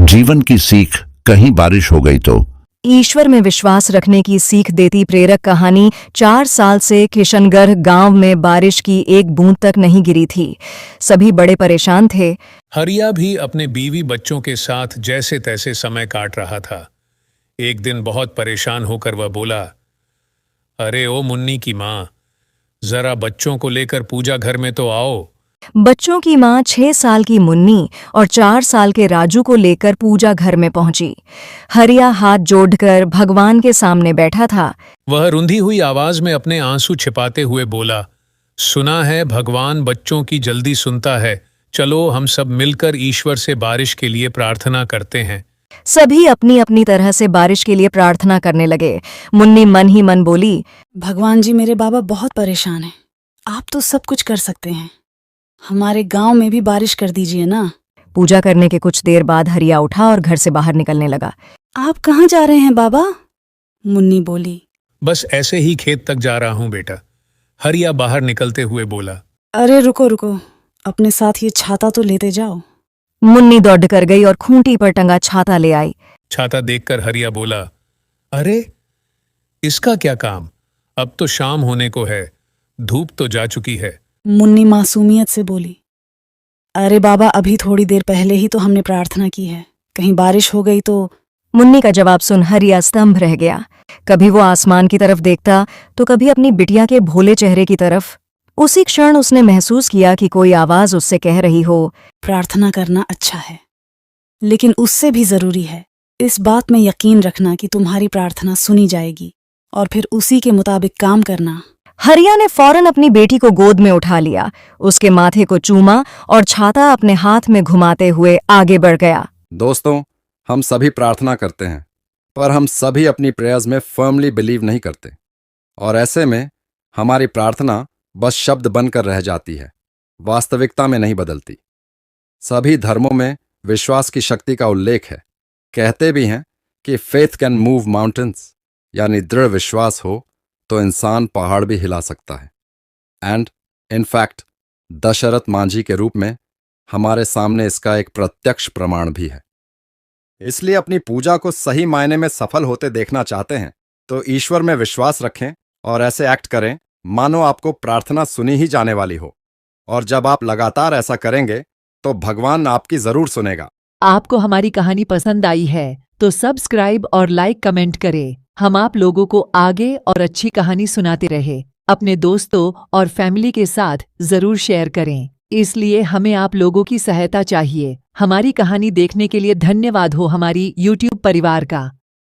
जीवन की सीख, कहीं बारिश हो गई तो। ईश्वर में विश्वास रखने की सीख देती प्रेरक कहानी। 4 साल से किशनगढ़ गांव में बारिश की एक बूंद तक नहीं गिरी थी। सभी बड़े परेशान थे। हरिया भी अपने बीवी बच्चों के साथ जैसे तैसे समय काट रहा था। एक दिन बहुत परेशान होकर वह बोला, अरे ओ मुन्नी की माँ, जरा बच्चों को लेकर पूजा घर में तो आओ। बच्चों की मां 6 साल की मुन्नी और 4 साल के राजू को लेकर पूजा घर में पहुंची। हरिया हाथ जोड़कर भगवान के सामने बैठा था। वह रुंधी हुई आवाज में अपने आंसू छिपाते हुए बोला, सुना है भगवान बच्चों की जल्दी सुनता है, चलो हम सब मिलकर ईश्वर से बारिश के लिए प्रार्थना करते हैं। सभी अपनी अपनी तरह से बारिश के लिए प्रार्थना करने लगे। मुन्नी मन ही मन बोली, भगवान जी, मेरे बाबा बहुत परेशान हैं। आप तो सब कुछ कर सकते हैं, हमारे गांव में भी बारिश कर दीजिए ना। पूजा करने के कुछ देर बाद हरिया उठा और घर से बाहर निकलने लगा। आप कहाँ जा रहे हैं बाबा? मुन्नी बोली। बस ऐसे ही खेत तक जा रहा हूं बेटा, हरिया बाहर निकलते हुए बोला। अरे रुको रुको, अपने साथ ये छाता तो लेते जाओ। मुन्नी दौड़ कर गई और खूंटी पर टंगा छाता ले आई। छाता देखकर हरिया बोला, अरे इसका क्या काम, अब तो शाम होने को है, धूप तो जा चुकी है। मुन्नी मासूमियत से बोली, अरे बाबा, अभी थोड़ी देर पहले ही तो हमने प्रार्थना की है, कहीं बारिश हो गई तो। मुन्नी का जवाब सुन हरिया स्तंभ रह गया। कभी वो आसमान की तरफ देखता तो कभी अपनी बिटिया के भोले चेहरे की तरफ। उसी क्षण उसने महसूस किया कि कोई आवाज उससे कह रही हो, प्रार्थना करना अच्छा है, लेकिन उससे भी जरूरी है इस बात में यकीन रखना कि तुम्हारी प्रार्थना सुनी जाएगी और फिर उसी के मुताबिक काम करना। हरिया ने फौरन अपनी बेटी को गोद में उठा लिया, उसके माथे को चूमा और छाता अपने हाथ में घुमाते हुए आगे बढ़ गया। दोस्तों, हम सभी प्रार्थना करते हैं, पर हम सभी अपनी प्रेयर्स में फर्मली बिलीव नहीं करते, और ऐसे में हमारी प्रार्थना बस शब्द बनकर रह जाती है, वास्तविकता में नहीं बदलती। सभी धर्मों में विश्वास की शक्ति का उल्लेख है। कहते भी हैं कि फेथ कैन मूव माउंटेन्स, यानी दृढ़ विश्वास हो तो इंसान पहाड़ भी हिला सकता है। एंड इनफैक्ट दशरथ मांझी के रूप में हमारे सामने इसका एक प्रत्यक्ष प्रमाण भी है। इसलिए अपनी पूजा को सही मायने में सफल होते देखना चाहते हैं तो ईश्वर में विश्वास रखें और ऐसे एक्ट करें मानो आपको प्रार्थना सुनी ही जाने वाली हो। और जब आप लगातार ऐसा करेंगे तो भगवान आपकी जरूर सुनेगा। आपको हमारी कहानी पसंद आई है तो सब्सक्राइब और लाइक कमेंट करें। हम आप लोगों को आगे और अच्छी कहानी सुनाते रहे। अपने दोस्तों और फैमिली के साथ जरूर शेयर करें। इसलिए हमें आप लोगों की सहायता चाहिए। हमारी कहानी देखने के लिए धन्यवाद हो हमारी YouTube परिवार का।